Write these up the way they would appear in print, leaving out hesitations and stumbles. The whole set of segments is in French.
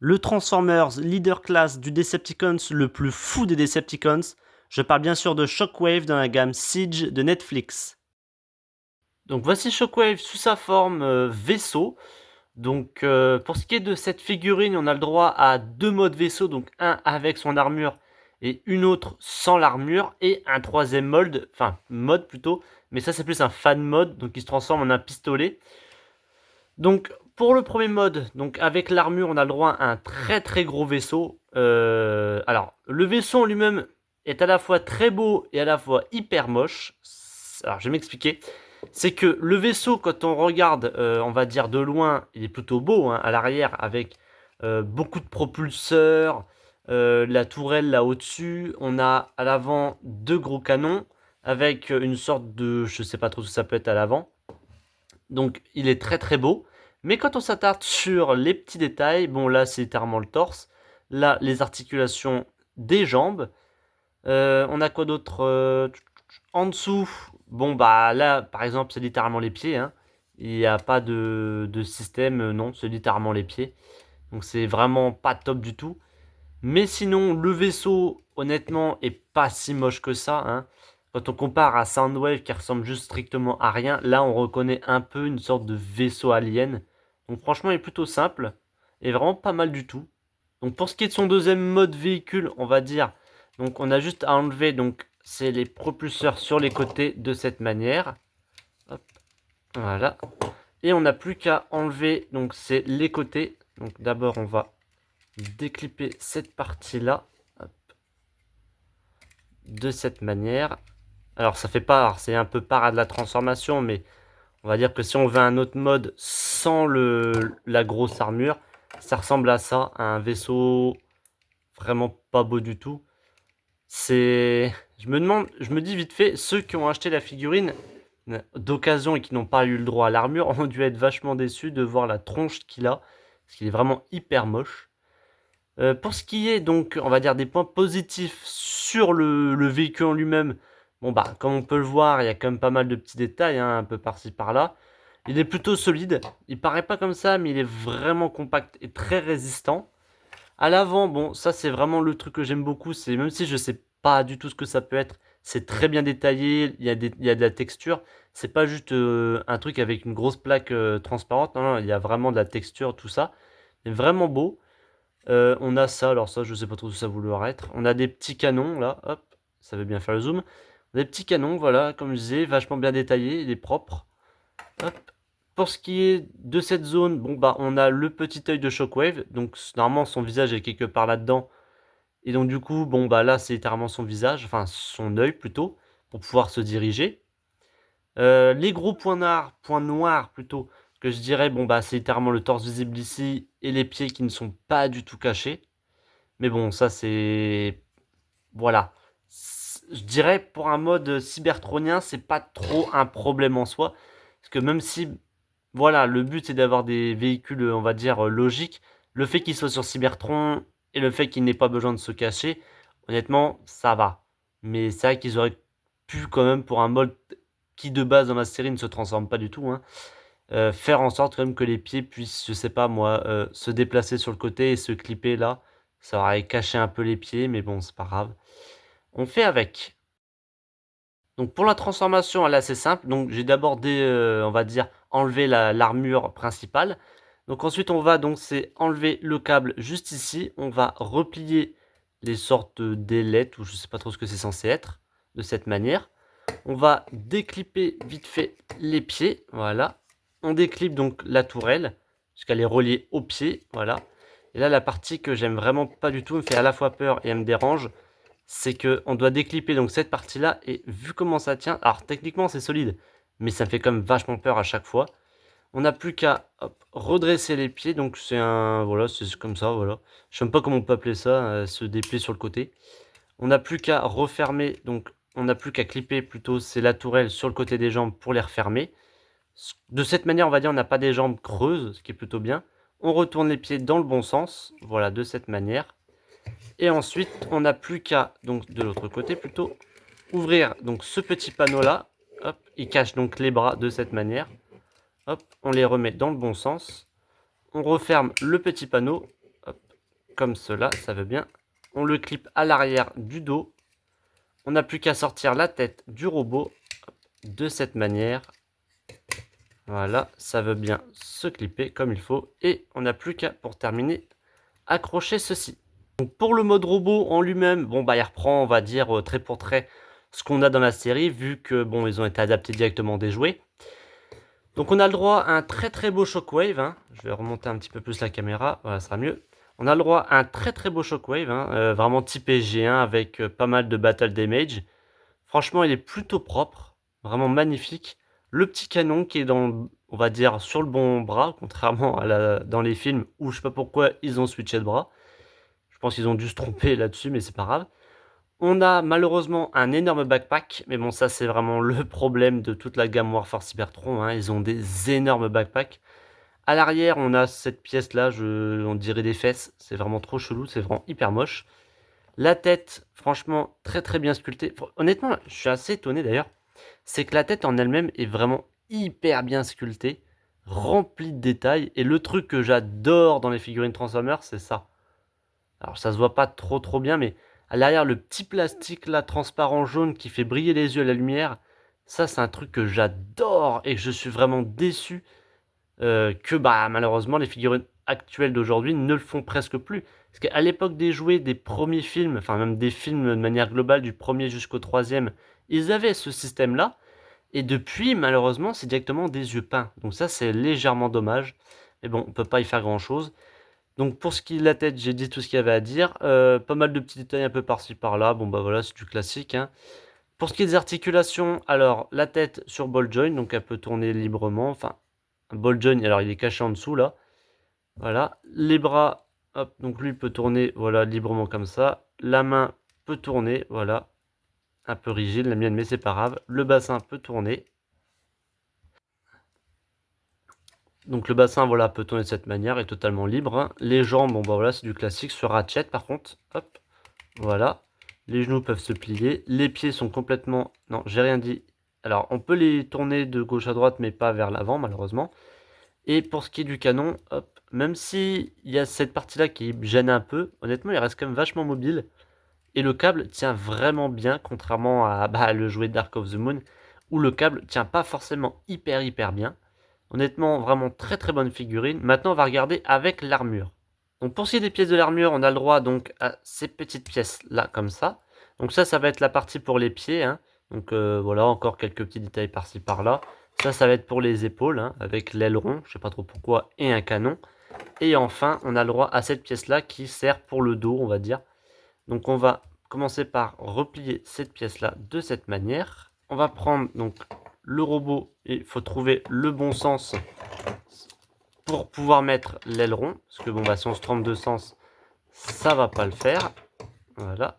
le Transformers leader class du Decepticons le plus fou des Decepticons. Je parle bien sûr de Shockwave dans la gamme Siege de Netflix. Donc voici Shockwave sous sa forme vaisseau. Donc pour ce qui est de cette figurine, on a le droit à 2 modes vaisseau, donc un avec son armure et une autre sans l'armure, et un troisième mode plutôt, mais ça c'est plus un fan mode, donc il se transforme en un pistolet. Donc pour le premier mode, donc avec l'armure, on a le droit à un très gros vaisseau. Alors le vaisseau en lui-même est à la fois très beau et à la fois hyper moche. Alors je vais m'expliquer. C'est que le vaisseau, quand on regarde, on va dire de loin, il est plutôt beau hein, à l'arrière, avec beaucoup de propulseurs, la tourelle là au-dessus. On a à l'avant 2 gros canons avec une sorte de, je sais pas trop ce que ça peut être à l'avant. Donc il est très beau. Mais quand on s'attarde sur les petits détails, bon là c'est littéralement le torse, là les articulations des jambes. On a quoi d'autre en dessous? Bon bah là par exemple c'est littéralement les pieds. Hein. Il n'y a pas de système, non, c'est littéralement les pieds. Donc c'est vraiment pas top du tout. Mais sinon le vaisseau honnêtement est pas si moche que ça. Hein. Quand on compare à Soundwave qui ressemble juste strictement à rien, là on reconnaît un peu une sorte de vaisseau alien. Donc franchement il est plutôt simple et vraiment pas mal du tout. Donc pour ce qui est de son deuxième mode véhicule, on va dire, donc on a juste à enlever donc c'est les propulseurs sur les côtés de cette manière. Hop, voilà. Et on n'a plus qu'à enlever donc c'est les côtés. Donc d'abord on va déclipper cette partie là de cette manière. Alors ça fait pas, c'est un peu parade de la transformation, mais on va dire que si on veut un autre mode sans la grosse armure, ça ressemble à ça, à un vaisseau vraiment pas beau du tout. Je me dis vite fait, ceux qui ont acheté la figurine d'occasion et qui n'ont pas eu le droit à l'armure ont dû être vachement déçus de voir la tronche qu'il a, parce qu'il est vraiment hyper moche. Pour ce qui est donc, on va dire, des points positifs sur le véhicule en lui-même, bon bah, comme on peut le voir, il y a quand même pas mal de petits détails, hein, un peu par-ci par-là. Il est plutôt solide, il paraît pas comme ça, mais il est vraiment compact et très résistant. À l'avant, bon, ça c'est vraiment le truc que j'aime beaucoup, c'est même si je sais pas du tout ce que ça peut être, c'est très bien détaillé, il y a de la texture, c'est pas juste un truc avec une grosse plaque transparente, non, il y a vraiment de la texture, tout ça. C'est vraiment beau. On a ça, alors ça je sais pas trop où ça vouloir être. On a des petits canons là, hop, ça veut bien faire le zoom. Des petits canons, voilà, comme je disais, vachement bien détaillés, il est propre. Hop. Pour ce qui est de cette zone, bon bah on a le petit œil de Shockwave, donc normalement son visage est quelque part là-dedans. Et donc du coup, bon bah là c'est littéralement son visage, enfin son œil plutôt, pour pouvoir se diriger. Les gros points noirs plutôt, que je dirais, bon bah c'est littéralement le torse visible ici et les pieds qui ne sont pas du tout cachés. Mais bon, ça c'est... Voilà. Je dirais pour un mode cybertronien, c'est pas trop un problème en soi. Parce que même si, voilà, le but c'est d'avoir des véhicules, on va dire, logiques, le fait qu'il soit sur Cybertron et le fait qu'il n'ait pas besoin de se cacher, honnêtement, ça va. Mais c'est vrai qu'ils auraient pu quand même, pour un mode qui de base dans la série ne se transforme pas du tout, hein, faire en sorte quand même que les pieds puissent, je sais pas moi, se déplacer sur le côté et se clipper là. Ça aurait caché un peu les pieds, mais bon, c'est pas grave. On fait avec. Donc pour la transformation, elle est assez simple. Donc j'ai d'abord on va dire, enlever l'armure principale. Donc ensuite, on va donc c'est enlever le câble juste ici. On va replier les sortes d'ailettes, ou je sais pas trop ce que c'est censé être, de cette manière. On va déclipper vite fait les pieds, voilà. On déclipe donc la tourelle, puisqu'elle est reliée au pied, voilà. Et là, la partie que j'aime vraiment pas du tout, me fait à la fois peur et elle me dérange, c'est que on doit déclipper donc cette partie-là, et vu comment ça tient, alors techniquement c'est solide, mais ça me fait quand même vachement peur à chaque fois. On n'a plus qu'à redresser les pieds, donc c'est un, voilà, c'est comme ça, voilà. Je sais même pas comment on peut appeler ça, se déplier sur le côté. On n'a plus qu'à refermer, donc on n'a plus qu'à clipper plutôt, c'est la tourelle sur le côté des jambes pour les refermer. De cette manière, on va dire, on n'a pas des jambes creuses, ce qui est plutôt bien. On retourne les pieds dans le bon sens, voilà, de cette manière. Et ensuite, on n'a plus qu'à, donc de l'autre côté plutôt, ouvrir donc ce petit panneau là. Hop, il cache donc les bras de cette manière. Hop, on les remet dans le bon sens. On referme le petit panneau. Hop, comme cela, ça veut bien. On le clip à l'arrière du dos. On n'a plus qu'à sortir la tête du robot de cette manière. Voilà, ça veut bien se clipper comme il faut. Et on n'a plus qu'à, pour terminer, accrocher ceci. Donc pour le mode robot en lui-même, bon bah il reprend, on va dire, trait pour trait ce qu'on a dans la série, vu que bon ils ont été adaptés directement des jouets. Donc on a le droit à un très beau Shockwave, hein. Je vais remonter un petit peu plus la caméra, voilà, ça sera mieux. On a le droit à un très beau Shockwave, hein, vraiment typé G1 avec pas mal de battle damage. Franchement, il est plutôt propre, vraiment magnifique. Le petit canon qui est dans, on va dire, sur le bon bras, contrairement à dans les films où je sais pas pourquoi ils ont switché de bras. Je pense qu'ils ont dû se tromper là-dessus, mais c'est pas grave. On a malheureusement un énorme backpack, mais bon, ça c'est vraiment le problème de toute la gamme Warfare Cybertron, hein. Ils ont des énormes backpacks. À l'arrière, on a cette pièce-là, on dirait des fesses. C'est vraiment trop chelou, c'est vraiment hyper moche. La tête, franchement, très bien sculptée. Honnêtement, je suis assez étonné d'ailleurs. C'est que la tête en elle-même est vraiment hyper bien sculptée, remplie de détails. Et le truc que j'adore dans les figurines Transformers, c'est ça. Alors ça se voit pas trop bien, mais à l'arrière, le petit plastique là, transparent jaune qui fait briller les yeux à la lumière, ça c'est un truc que j'adore et que je suis vraiment déçu que bah malheureusement les figurines actuelles d'aujourd'hui ne le font presque plus. Parce qu'à l'époque des jouets, des premiers films, enfin même des films de manière globale, du premier jusqu'au troisième, ils avaient ce système-là. Et depuis, malheureusement, c'est directement des yeux peints. Donc ça, c'est légèrement dommage. Mais bon, on peut pas y faire grand-chose. Donc pour ce qui est de la tête, j'ai dit tout ce qu'il y avait à dire. Pas mal de petits détails un peu par-ci par-là. Bon bah voilà, c'est du classique, hein. Pour ce qui est des articulations, alors la tête sur ball joint, donc elle peut tourner librement. Enfin, un ball joint, alors il est caché en dessous là. Voilà. Les bras, hop, donc lui peut tourner, voilà, librement comme ça. La main peut tourner, voilà. Un peu rigide, la mienne, mais c'est pas grave. Le bassin peut tourner. Donc le bassin, voilà, peut tourner de cette manière, est totalement libre, hein. Les jambes, bon bah voilà, c'est du classique. Sur Ratchet par contre, hop, voilà. Les genoux peuvent se plier. Les pieds sont complètement... Non, j'ai rien dit. Alors, on peut les tourner de gauche à droite, mais pas vers l'avant, malheureusement. Et pour ce qui est du canon, hop, même si il y a cette partie-là qui gêne un peu, honnêtement, il reste quand même vachement mobile. Et le câble tient vraiment bien, contrairement à bah, le jouet Dark of the Moon, où le câble tient pas forcément hyper bien. Honnêtement, vraiment très bonne figurine. Maintenant, on va regarder avec l'armure. Donc pour ce qui est des pièces de l'armure, on a le droit donc à ces petites pièces là comme ça. Donc ça va être la partie pour les pieds, hein. Donc voilà, encore quelques petits détails par-ci par-là. Ça va être pour les épaules, hein, avec l'aileron, je sais pas trop pourquoi, et un canon. Et enfin, on a le droit à cette pièce là qui sert pour le dos, on va dire. Donc on va commencer par replier cette pièce là de cette manière. On va prendre donc le robot et il faut trouver le bon sens pour pouvoir mettre l'aileron, parce que bon bah si on se trompe de sens, ça va pas le faire. Voilà.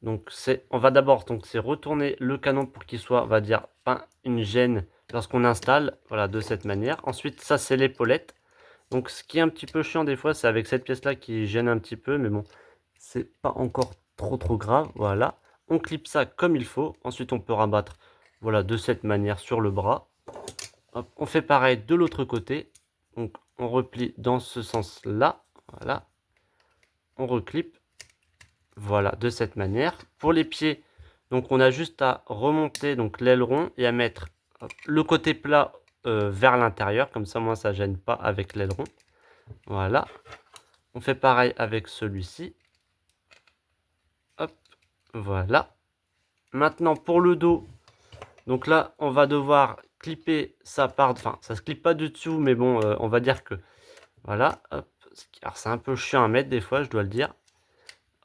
Donc on va d'abord donc c'est retourner le canon pour qu'il soit, on va dire, pas une gêne lorsqu'on installe, voilà, de cette manière. Ensuite, ça c'est l'épaulette. Donc ce qui est un petit peu chiant des fois, c'est avec cette pièce là qui gêne un petit peu, mais bon, c'est pas encore trop grave. Voilà. On clip ça comme il faut. Ensuite, on peut rabattre, voilà, de cette manière sur le bras. Hop, on fait pareil de l'autre côté. Donc on replie dans ce sens-là. Voilà. On reclipe. Voilà, de cette manière. Pour les pieds, donc on a juste à remonter donc l'aileron et à mettre le côté plat vers l'intérieur. Comme ça, moi, ça gêne pas avec l'aileron. Voilà. On fait pareil avec celui-ci. Hop, voilà. Maintenant, pour le dos, donc là, on va devoir clipper ça par... Enfin, ça se clip pas du dessous, mais bon, on va dire que... Voilà, hop. Alors, c'est un peu chiant à mettre des fois, je dois le dire.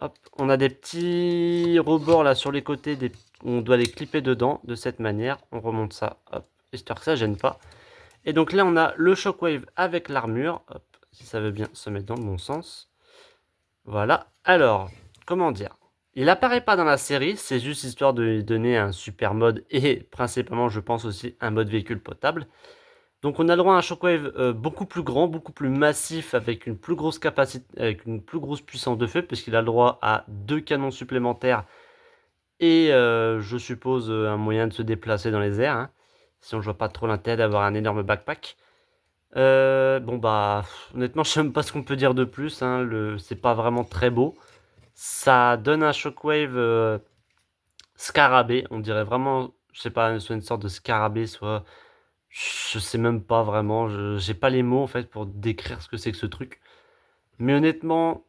Hop, on a des petits rebords là sur les côtés, on doit les clipper dedans, de cette manière. On remonte ça, hop, histoire que ça gêne pas. Et donc là, on a le Shockwave avec l'armure, hop, si ça veut bien se mettre dans le bon sens. Voilà, alors, comment dire? Il apparaît pas dans la série, c'est juste histoire de lui donner un super mode et principalement, je pense aussi, un mode véhicule potable. Donc on a le droit à un Shockwave beaucoup plus grand, beaucoup plus massif, avec une plus grosse capacité, avec une plus grosse puissance de feu, puisqu'il a le droit à 2 canons supplémentaires et je suppose un moyen de se déplacer dans les airs, hein. Sinon je vois pas trop l'intérêt d'avoir un énorme backpack. Bon bah, honnêtement, je sais même pas ce qu'on peut dire de plus, hein, c'est pas vraiment très beau. Ça donne un Shockwave, scarabée, on dirait vraiment, je sais pas, soit une sorte de scarabée, soit je sais même pas vraiment, j'ai pas les mots en fait pour décrire ce que c'est que ce truc. Mais honnêtement,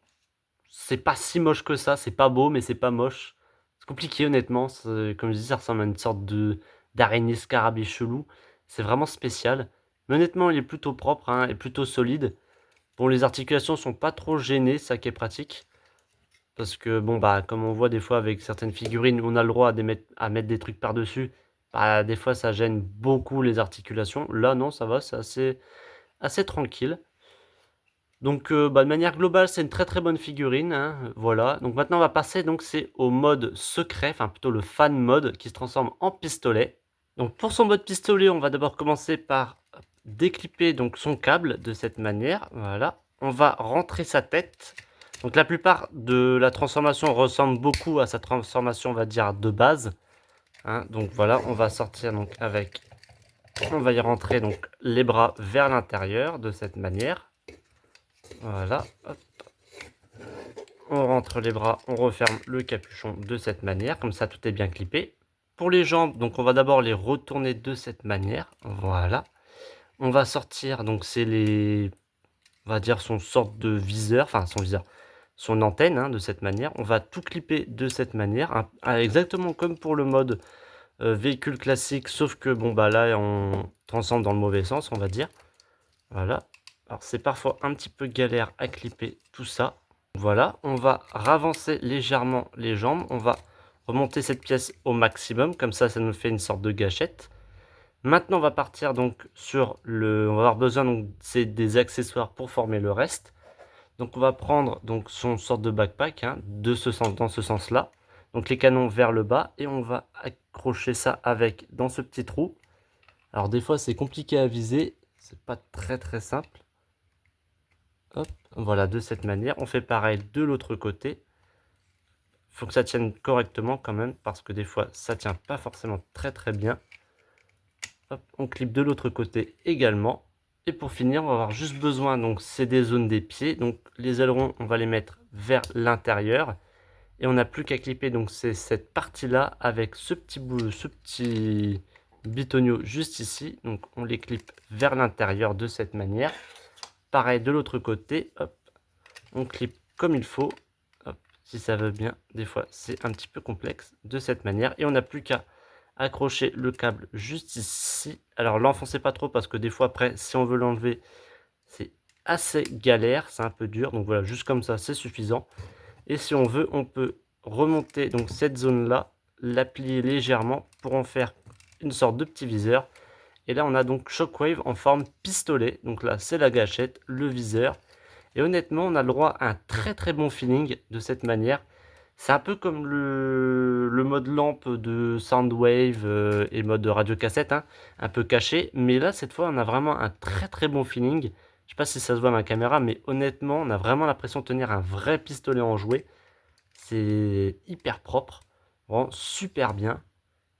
c'est pas si moche que ça, c'est pas beau, mais c'est pas moche. C'est compliqué honnêtement, comme je dis, ça ressemble à une sorte de d'araignée scarabée chelou. C'est vraiment spécial. Mais honnêtement, il est plutôt propre, hein, et plutôt solide. Bon, les articulations sont pas trop gênées, ça qui est pratique. Parce que bon bah comme on voit des fois avec certaines figurines, on a le droit à mettre des trucs par-dessus. Bah des fois ça gêne beaucoup les articulations. Là non, ça va, c'est assez tranquille. Donc bah, de manière globale, c'est une très très bonne figurine, hein, voilà. Donc maintenant on va passer, donc c'est au mode secret, enfin plutôt le fan mode qui se transforme en pistolet. Donc pour son mode pistolet, on va d'abord commencer par déclipper donc son câble de cette manière, voilà. On va rentrer sa tête. Donc la plupart de la transformation ressemble beaucoup à sa transformation, on va dire, de base, hein. Donc voilà, on va sortir donc avec, on va y rentrer donc les bras vers l'intérieur de cette manière. Voilà, hop. On rentre les bras, on referme le capuchon de cette manière, comme ça tout est bien clippé. Pour les jambes, donc on va d'abord les retourner de cette manière, voilà. On va sortir, donc c'est les, on va dire son sorte de viseur, enfin son viseur, son antenne, hein, de cette manière. On va tout clipper de cette manière, hein, exactement comme pour le mode véhicule classique, sauf que bon bah là on transforme dans le mauvais sens, on va dire. Voilà. Alors c'est parfois un petit peu galère à clipper tout ça. Voilà, on va ravancer légèrement les jambes, on va remonter cette pièce au maximum, comme ça nous fait une sorte de gâchette. Maintenant on va partir donc sur le, on va avoir besoin donc c'est des accessoires pour former le reste. Donc on va prendre donc son sorte de backpack, hein, de ce sens, dans ce sens-là. Donc les canons vers le bas et on va accrocher ça avec dans ce petit trou. Alors des fois c'est compliqué à viser, c'est pas très très simple. Hop, voilà, de cette manière. On fait pareil de l'autre côté. Il faut que ça tienne correctement quand même, parce que des fois ça tient pas forcément très très bien. Hop, on clip de l'autre côté également. Et pour finir, on va avoir juste besoin, donc c'est des zones des pieds. Donc les ailerons, on va les mettre vers l'intérieur. Et on n'a plus qu'à clipper, donc c'est cette partie-là avec ce petit bout, ce petit bitonio juste ici. Donc on les clip vers l'intérieur de cette manière. Pareil de l'autre côté, hop, on clip comme il faut. Hop, si ça veut bien, des fois c'est un petit peu complexe de cette manière. Et on n'a plus qu'à accrocher le câble juste ici. Alors l'enfoncez pas trop parce que des fois après, si on veut l'enlever, c'est assez galère, c'est un peu dur. Donc voilà, juste comme ça, c'est suffisant. Et si on veut, on peut remonter donc cette zone-là, la plier légèrement pour en faire une sorte de petit viseur. Et là, on a donc Shockwave en forme pistolet. Donc là, c'est la gâchette, le viseur. Et honnêtement, on a le droit à un très très bon feeling de cette manière. C'est un peu comme le mode lampe de Soundwave et mode radio cassette, hein, un peu caché. Mais là, cette fois, on a vraiment un très très bon feeling. Je sais pas si ça se voit dans la caméra, mais honnêtement, on a vraiment l'impression de tenir un vrai pistolet enjoué. C'est hyper propre, vraiment super bien.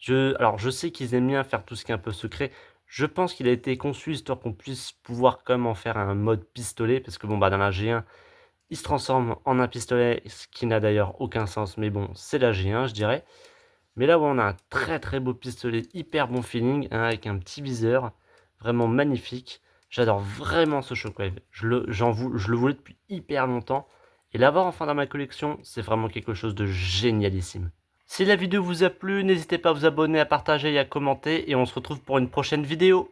Alors, je sais qu'ils aiment bien faire tout ce qui est un peu secret. Je pense qu'il a été conçu histoire qu'on puisse pouvoir quand même en faire un mode pistolet. Parce que bon, bah dans la G1, il se transforme en un pistolet, ce qui n'a d'ailleurs aucun sens. Mais bon, c'est la G1, je dirais. Mais là, ouais, on a un très très beau pistolet, hyper bon feeling, hein, avec un petit viseur. Vraiment magnifique. J'adore vraiment ce Shockwave. Je le voulais depuis hyper longtemps. Et l'avoir enfin dans ma collection, c'est vraiment quelque chose de génialissime. Si la vidéo vous a plu, n'hésitez pas à vous abonner, à partager et à commenter. Et on se retrouve pour une prochaine vidéo.